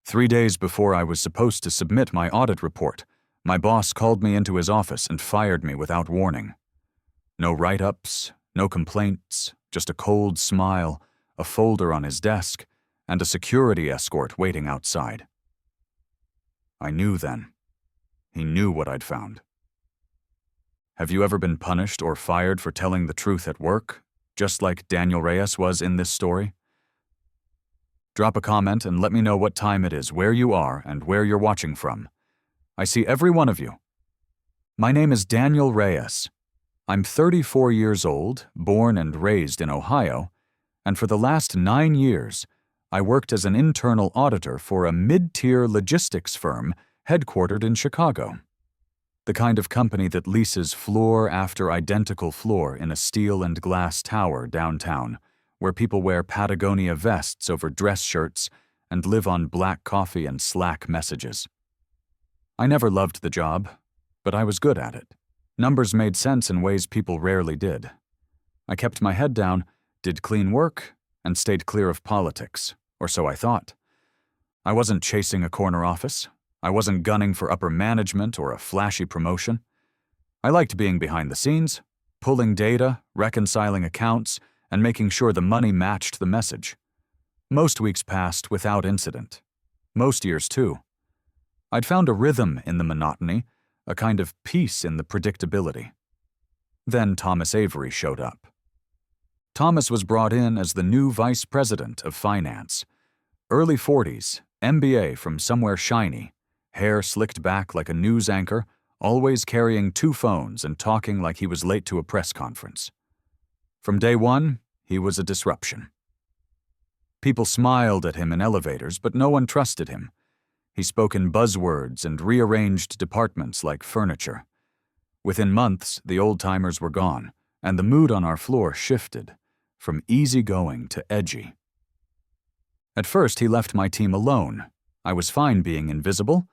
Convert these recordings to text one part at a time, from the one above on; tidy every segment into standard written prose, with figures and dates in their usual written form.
3 days before I was supposed to submit my audit report, my boss called me into his office and fired me without warning. No write-ups, no complaints, just a cold smile, a folder on his desk, and a security escort waiting outside. I knew then. He knew what I'd found. Have you ever been punished or fired for telling the truth at work, just like Daniel Reyes was in this story? Drop a comment and let me know what time it is, where you are, and where you're watching from. I see every one of you. My name is Daniel Reyes. I'm 34 years old, born and raised in Ohio, and for the last 9 years, I worked as an internal auditor for a mid-tier logistics firm headquartered in Chicago. The kind of company that leases floor after identical floor in a steel and glass tower downtown, where people wear Patagonia vests over dress shirts and live on black coffee and Slack messages. I never loved the job, but I was good at it. Numbers made sense in ways people rarely did. I kept my head down, did clean work, and stayed clear of politics, or so I thought. I wasn't chasing a corner office. I wasn't gunning for upper management or a flashy promotion. I liked being behind the scenes, pulling data, reconciling accounts, and making sure the money matched the message. Most weeks passed without incident. Most years, too. I'd found a rhythm in the monotony, a kind of peace in the predictability. Then Thomas Avery showed up. Thomas was brought in as the new vice president of finance. Early 40s, MBA from somewhere shiny, hair slicked back like a news anchor, always carrying 2 phones and talking like he was late to a press conference. From day one, he was a disruption. People smiled at him in elevators, but no one trusted him. He spoke in buzzwords and rearranged departments like furniture. Within months, the old-timers were gone, and the mood on our floor shifted, from easygoing to edgy. At first, he left my team alone. I was fine being invisible,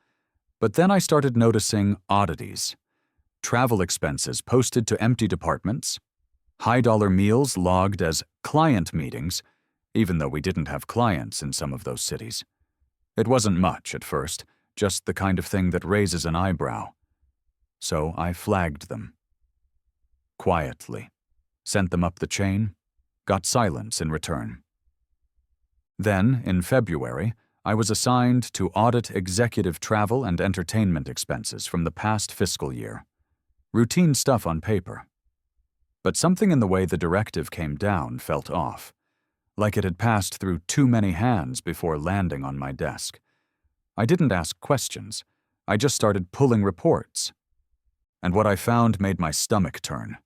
but then I started noticing oddities. Travel expenses posted to empty departments, high-dollar meals logged as client meetings, even though we didn't have clients in some of those cities. It wasn't much at first, just the kind of thing that raises an eyebrow. So I flagged them. Quietly. Sent them up the chain, got silence in return. Then, in February, I was assigned to audit executive travel and entertainment expenses from the past fiscal year. Routine stuff on paper. But something in the way the directive came down felt off, like it had passed through too many hands before landing on my desk. I didn't ask questions. I just started pulling reports. And what I found made my stomach turn.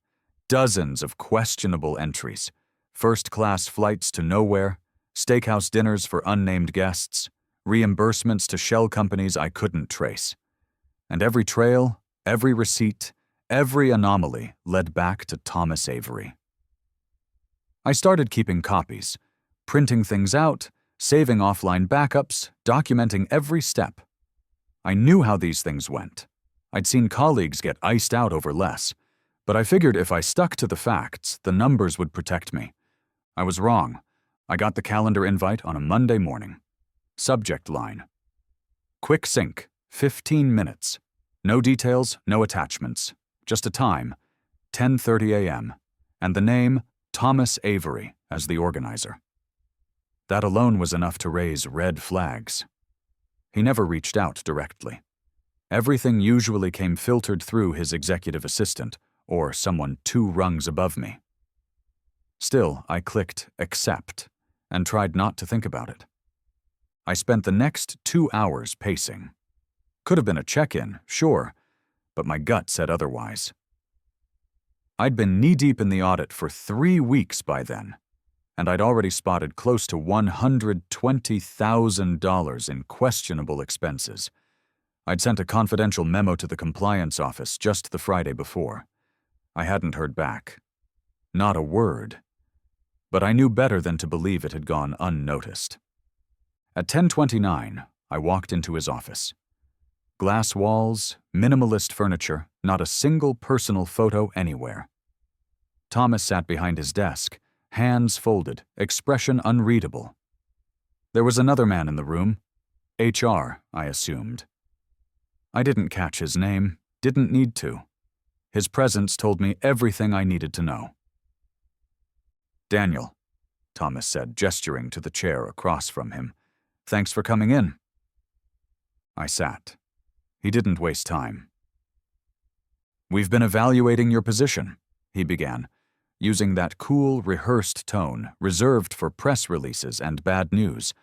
Dozens of questionable entries. First-class flights to nowhere, steakhouse dinners for unnamed guests, reimbursements to shell companies I couldn't trace. And every trail, every receipt, every anomaly led back to Thomas Avery. I started keeping copies, printing things out, saving offline backups, documenting every step. I knew how these things went. I'd seen colleagues get iced out over less, but I figured if I stuck to the facts, the numbers would protect me. I was wrong. I got the calendar invite on a Monday morning. Subject line: Quick sync, 15 minutes. No details, no attachments. Just a time, 10:30 a.m., and the name, Thomas Avery, as the organizer. That alone was enough to raise red flags. He never reached out directly. Everything usually came filtered through his executive assistant, or someone 2 rungs above me. Still, I clicked accept and tried not to think about it. I spent the next 2 hours pacing. Could have been a check-in, sure, but my gut said otherwise. I'd been knee-deep in the audit for 3 weeks by then, and I'd already spotted close to $120,000 in questionable expenses. I'd sent a confidential memo to the compliance office just the Friday before. I hadn't heard back. Not a word. But I knew better than to believe it had gone unnoticed. At 10:29, I walked into his office. Glass walls, minimalist furniture, not a single personal photo anywhere. Thomas sat behind his desk, hands folded, expression unreadable. There was another man in the room, HR, I assumed. I didn't catch his name, didn't need to. His presence told me everything I needed to know. "Daniel," Thomas said, gesturing to the chair across from him. "Thanks for coming in." I sat. He didn't waste time. "We've been evaluating your position," he began, using that cool, rehearsed tone reserved for press releases and bad news.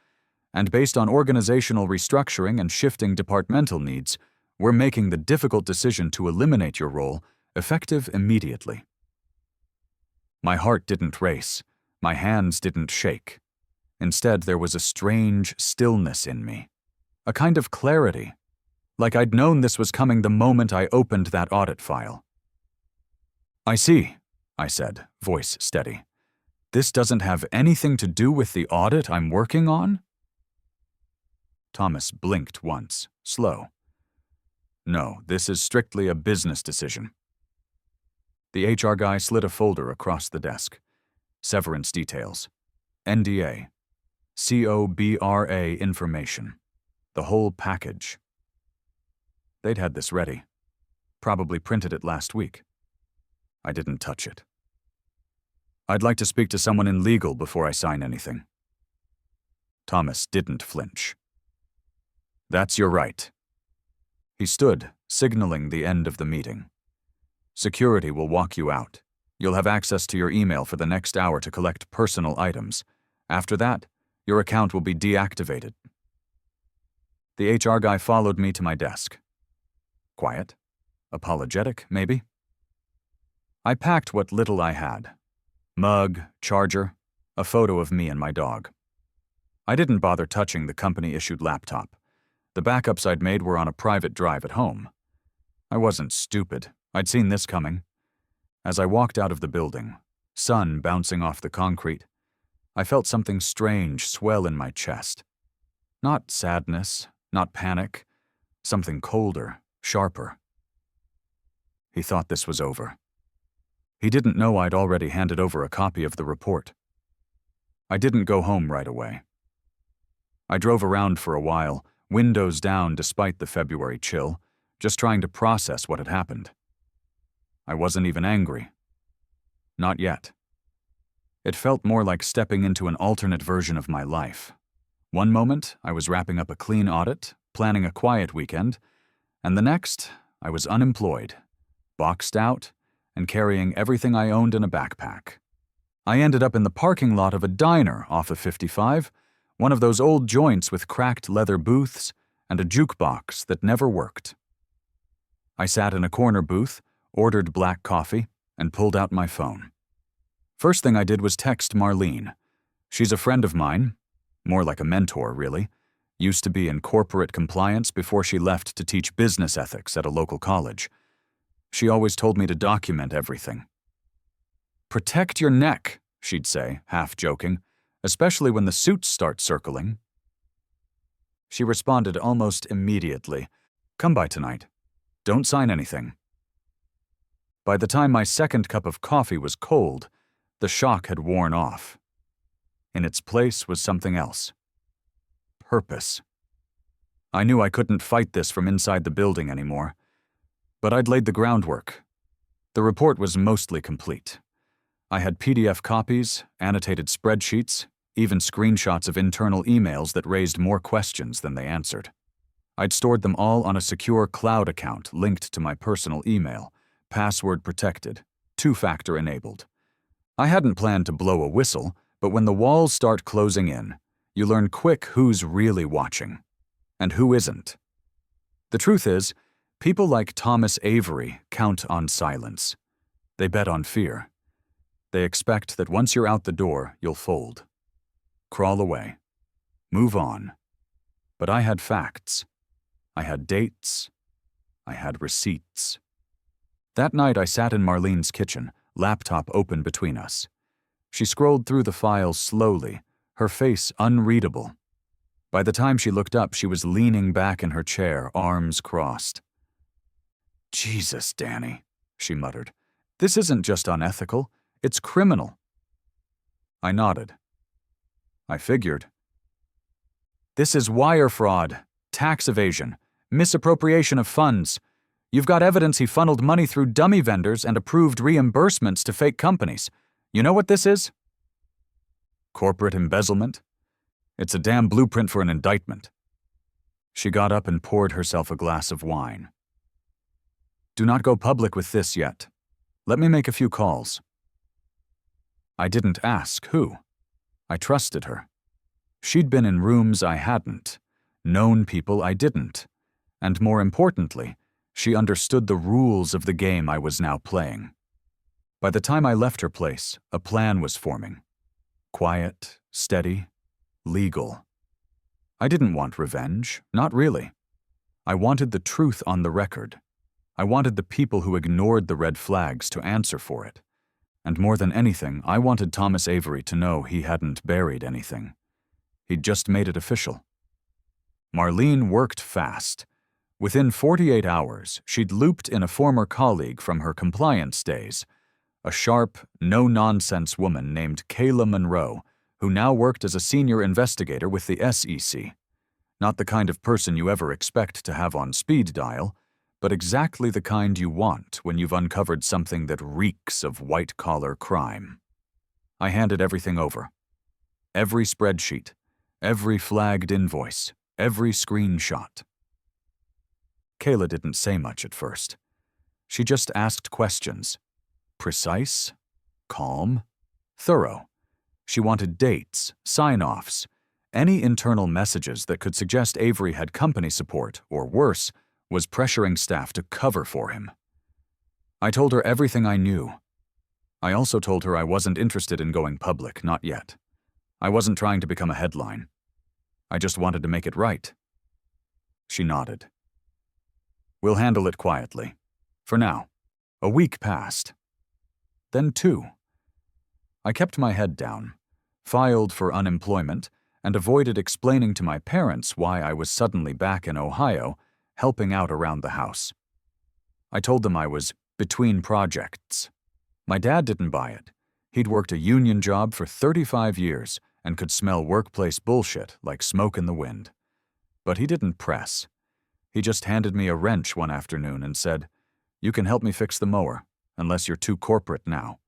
"And based on organizational restructuring and shifting departmental needs, we're making the difficult decision to eliminate your role, effective immediately." My heart didn't race. My hands didn't shake. Instead, there was a strange stillness in me. A kind of clarity, like I'd known this was coming the moment I opened that audit file. "I see," I said, voice steady. "This doesn't have anything to do with the audit I'm working on?" Thomas blinked once, slow. "No, this is strictly a business decision." The HR guy slid a folder across the desk. Severance details. NDA. COBRA information. The whole package. They'd had this ready. Probably printed it last week. I didn't touch it. "I'd like to speak to someone in legal before I sign anything." Thomas didn't flinch. "That's your right." He stood, signaling the end of the meeting. "Security will walk you out. You'll have access to your email for the next hour to collect personal items. After that, your account will be deactivated." The HR guy followed me to my desk. Quiet. Apologetic, maybe. I packed what little I had. Mug, charger, a photo of me and my dog. I didn't bother touching the company-issued laptop. The backups I'd made were on a private drive at home. I wasn't stupid. I'd seen this coming. As I walked out of the building, sun bouncing off the concrete, I felt something strange swell in my chest. Not sadness, not panic, something colder, sharper. He thought this was over. He didn't know I'd already handed over a copy of the report. I didn't go home right away. I drove around for a while, windows down despite the February chill, just trying to process what had happened. I wasn't even angry. Not yet. It felt more like stepping into an alternate version of my life. One moment, I was wrapping up a clean audit, planning a quiet weekend, and the next, I was unemployed, boxed out, and carrying everything I owned in a backpack. I ended up in the parking lot of a diner off of 55, one of those old joints with cracked leather booths and a jukebox that never worked. I sat in a corner booth, ordered black coffee, and pulled out my phone. First thing I did was text Marlene. She's a friend of mine, more like a mentor, really. Used to be in corporate compliance before she left to teach business ethics at a local college. She always told me to document everything. "Protect your neck," she'd say, half joking, "especially when the suits start circling." She responded almost immediately, "Come by tonight. Don't sign anything." By the time my second cup of coffee was cold, the shock had worn off. In its place was something else. Purpose. I knew I couldn't fight this from inside the building anymore, but I'd laid the groundwork. The report was mostly complete. I had PDF copies, annotated spreadsheets, even screenshots of internal emails that raised more questions than they answered. I'd stored them all on a secure cloud account linked to my personal email, password protected, two-factor enabled. I hadn't planned to blow a whistle, but when the walls start closing in, you learn quick who's really watching and who isn't. The truth is, people like Thomas Avery count on silence. They bet on fear. They expect that once you're out the door, you'll fold. Crawl away. Move on. But I had facts. I had dates. I had receipts. That night I sat in Marlene's kitchen, laptop open between us. She scrolled through the files slowly, her face unreadable. By the time she looked up, she was leaning back in her chair, arms crossed. "Jesus, Danny," she muttered. "This isn't just unethical, it's criminal." I nodded. I figured. "This is wire fraud," tax evasion, misappropriation of funds. You've got evidence he funneled money through dummy vendors and approved reimbursements to fake companies. You know what this is? Corporate embezzlement? It's a damn blueprint for an indictment. She got up and poured herself a glass of wine. Do not go public with this yet. Let me make a few calls. I didn't ask who. I trusted her. She'd been in rooms I hadn't, known people I didn't, and more importantly, she understood the rules of the game I was now playing. By the time I left her place, a plan was forming. Quiet, steady, legal. I didn't want revenge, not really. I wanted the truth on the record. I wanted the people who ignored the red flags to answer for it. And more than anything, I wanted Thomas Avery to know he hadn't buried anything. He'd just made it official. Marlene worked fast. Within 48 hours, she'd looped in a former colleague from her compliance days, a sharp, no-nonsense woman named Kayla Monroe, who now worked as a senior investigator with the SEC. Not the kind of person you ever expect to have on speed dial, but exactly the kind you want when you've uncovered something that reeks of white-collar crime. I handed everything over. Every spreadsheet, every flagged invoice, every screenshot. Kayla didn't say much at first. She just asked questions. Precise, calm, thorough. She wanted dates, sign-offs, any internal messages that could suggest Avery had company support, or worse, was pressuring staff to cover for him. I told her everything I knew. I also told her I wasn't interested in going public, not yet. I wasn't trying to become a headline. I just wanted to make it right. She nodded. We'll handle it quietly. For now. A week passed. Then 2. I kept my head down, filed for unemployment, and avoided explaining to my parents why I was suddenly back in Ohio, helping out around the house. I told them I was between projects. My dad didn't buy it. He'd worked a union job for 35 years and could smell workplace bullshit like smoke in the wind. But he didn't press. He just handed me a wrench one afternoon and said, "You can help me fix the mower, unless you're too corporate now."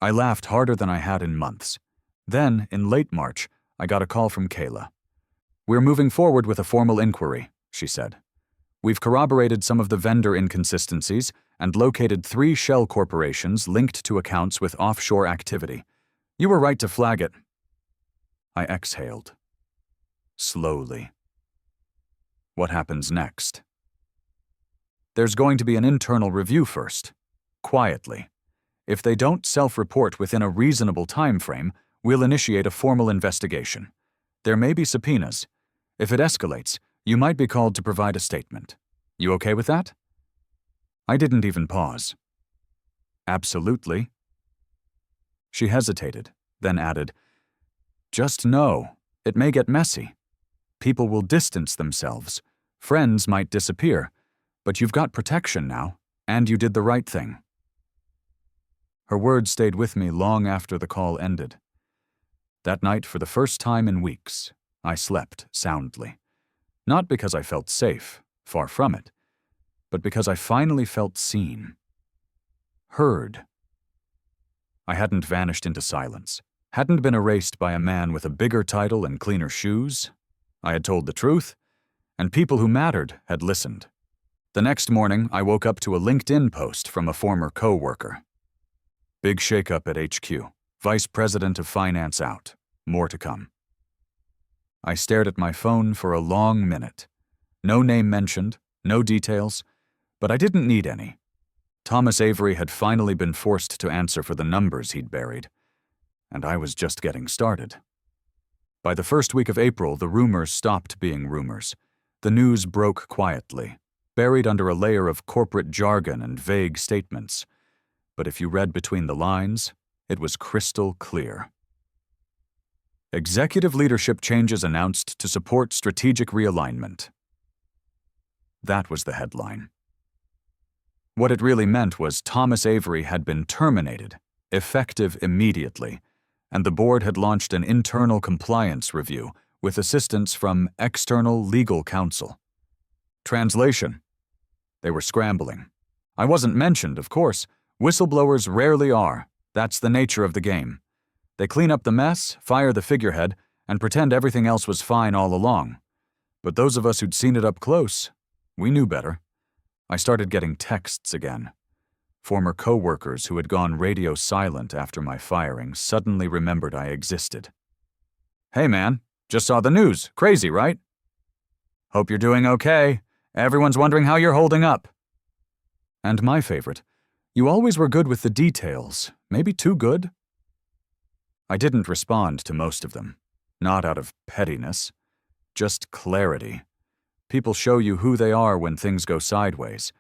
I laughed harder than I had in months. Then, in late March, I got a call from Kayla. "We're moving forward with a formal inquiry," she said. "We've corroborated some of the vendor inconsistencies and located 3 shell corporations linked to accounts with offshore activity. You were right to flag it." I exhaled. Slowly. What happens next? There's going to be an internal review first. Quietly. If they don't self-report within a reasonable time frame, we'll initiate a formal investigation. There may be subpoenas. If it escalates, you might be called to provide a statement. You okay with that? I didn't even pause. Absolutely. She hesitated, then added, "Just know, it may get messy. People will distance themselves. Friends might disappear. But you've got protection now, and you did the right thing." Her words stayed with me long after the call ended. That night, for the first time in weeks, I slept soundly. Not because I felt safe, far from it, but because I finally felt seen. Heard. I hadn't vanished into silence, hadn't been erased by a man with a bigger title and cleaner shoes. I had told the truth, and people who mattered had listened. The next morning, I woke up to a LinkedIn post from a former co-worker. "Big shakeup at HQ. Vice President of Finance out. More to come." I stared at my phone for a long minute. No name mentioned, no details, but I didn't need any. Thomas Avery had finally been forced to answer for the numbers he'd buried, and I was just getting started. By the first week of April, the rumors stopped being rumors. The news broke quietly, buried under a layer of corporate jargon and vague statements. But if you read between the lines, it was crystal clear. Executive leadership changes announced to support strategic realignment. That was the headline. What it really meant was Thomas Avery had been terminated, effective immediately, and the board had launched an internal compliance review with assistance from external legal counsel. Translation. They were scrambling. I wasn't mentioned, of course. Whistleblowers rarely are. That's the nature of the game. They clean up the mess, fire the figurehead, and pretend everything else was fine all along. But those of us who'd seen it up close, we knew better. I started getting texts again. Former co-workers who had gone radio silent after my firing suddenly remembered I existed. "Hey man, just saw the news. Crazy, right? Hope you're doing okay. Everyone's wondering how you're holding up." And my favorite, "You always were good with the details. Maybe too good?" I didn't respond to most of them. Not out of pettiness. Just clarity. People show you who they are when things go sideways.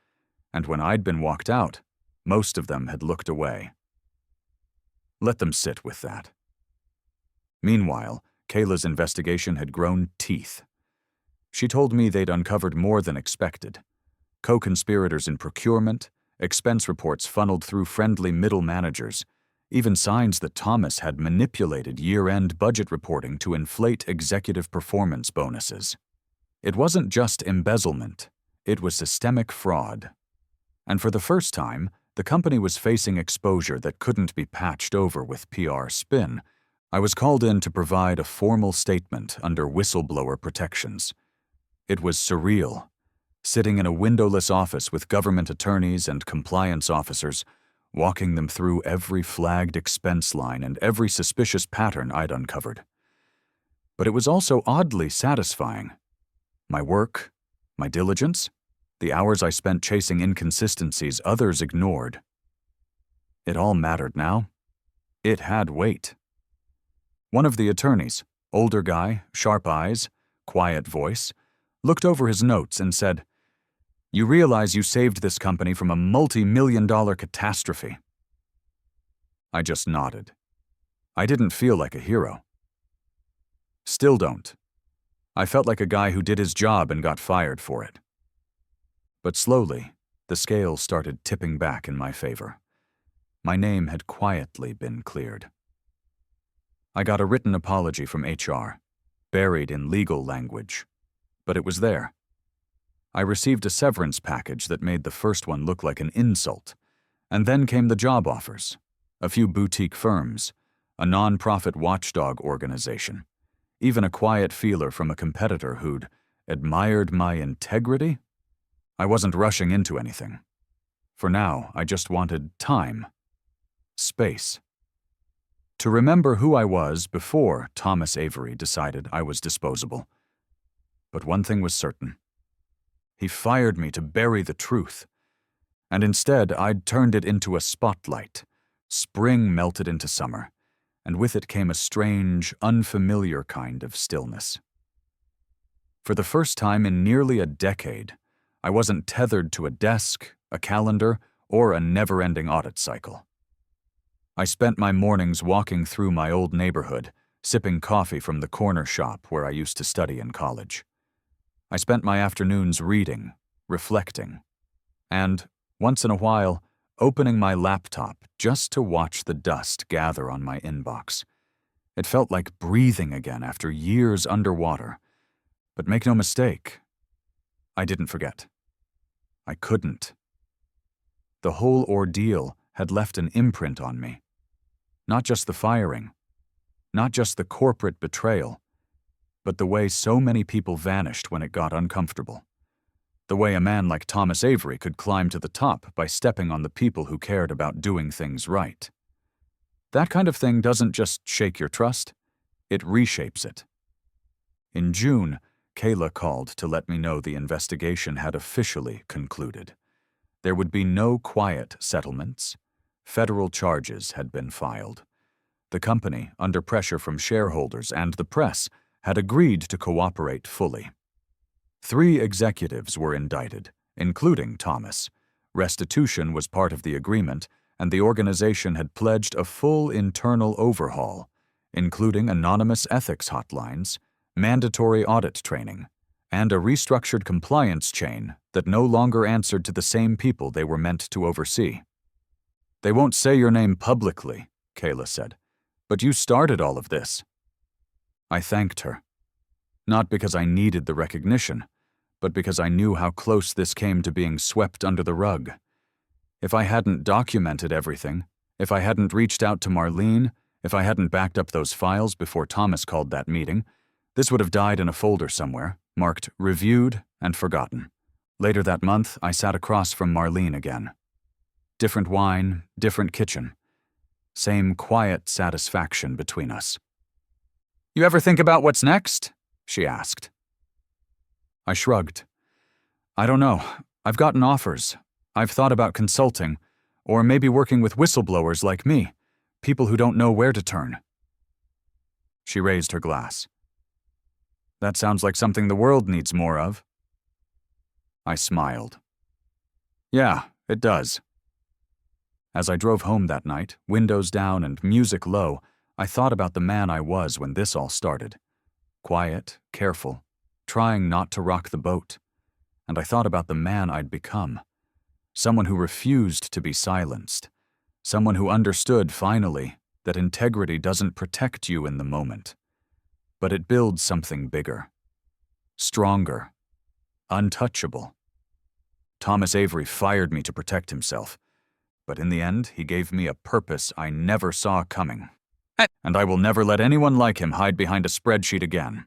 And when I'd been walked out, most of them had looked away. Let them sit with that. Meanwhile, Kayla's investigation had grown teeth. She told me they'd uncovered more than expected. Co-conspirators in procurement, expense reports funneled through friendly middle managers, even signs that Thomas had manipulated year-end budget reporting to inflate executive performance bonuses. It wasn't just embezzlement, it was systemic fraud. And for the first time, the company was facing exposure that couldn't be patched over with PR spin. I was called in to provide a formal statement under whistleblower protections. It was surreal. Sitting in a windowless office with government attorneys and compliance officers, walking them through every flagged expense line and every suspicious pattern I'd uncovered. But it was also oddly satisfying. My work, my diligence, the hours I spent chasing inconsistencies others ignored. It all mattered now. It had weight. One of the attorneys, older guy, sharp eyes, quiet voice, looked over his notes and said, "You realize you saved this company from a multi-million-dollar catastrophe." I just nodded. I didn't feel like a hero. Still don't. I felt like a guy who did his job and got fired for it. But slowly, the scales started tipping back in my favor. My name had quietly been cleared. I got a written apology from HR, buried in legal language, but it was there. I received a severance package that made the first one look like an insult, and then came the job offers, a few boutique firms, a non-profit watchdog organization, even a quiet feeler from a competitor who'd admired my integrity. I wasn't rushing into anything. For now, I just wanted time, space, to remember who I was before Thomas Avery decided I was disposable. But one thing was certain. He fired me to bury the truth, and instead I'd turned it into a spotlight. Spring melted into summer, and with it came a strange, unfamiliar kind of stillness. For the first time in nearly a decade, I wasn't tethered to a desk, a calendar, or a never-ending audit cycle. I spent my mornings walking through my old neighborhood, sipping coffee from the corner shop where I used to study in college. I spent my afternoons reading, reflecting, and, once in a while, opening my laptop just to watch the dust gather on my inbox. It felt like breathing again after years underwater. But make no mistake, I didn't forget. I couldn't. The whole ordeal had left an imprint on me. Not just the firing, not just the corporate betrayal, but the way so many people vanished when it got uncomfortable. The way a man like Thomas Avery could climb to the top by stepping on the people who cared about doing things right. That kind of thing doesn't just shake your trust, it reshapes it. In June, Kayla called to let me know the investigation had officially concluded. There would be no quiet settlements. Federal charges had been filed. The company, under pressure from shareholders and the press, had agreed to cooperate fully. 3 executives were indicted, including Thomas. Restitution was part of the agreement, and the organization had pledged a full internal overhaul, including anonymous ethics hotlines, mandatory audit training, and a restructured compliance chain that no longer answered to the same people they were meant to oversee. "They won't say your name publicly," Kayla said, "but you started all of this." I thanked her. Not because I needed the recognition, but because I knew how close this came to being swept under the rug. If I hadn't documented everything, if I hadn't reached out to Marlene, if I hadn't backed up those files before Thomas called that meeting, this would have died in a folder somewhere, marked reviewed and forgotten. Later that month, I sat across from Marlene again. Different wine, different kitchen. Same quiet satisfaction between us. "You ever think about what's next?" she asked. I shrugged. "I don't know. I've gotten offers. I've thought about consulting, or maybe working with whistleblowers like me, people who don't know where to turn." She raised her glass. "That sounds like something the world needs more of." I smiled. "Yeah, it does." As I drove home that night, windows down and music low, I thought about the man I was when this all started. Quiet, careful, trying not to rock the boat. And I thought about the man I'd become. Someone who refused to be silenced. Someone who understood, finally, that integrity doesn't protect you in the moment. But it builds something bigger. Stronger. Untouchable. Thomas Avery fired me to protect himself. But in the end, he gave me a purpose I never saw coming. And I will never let anyone like him hide behind a spreadsheet again.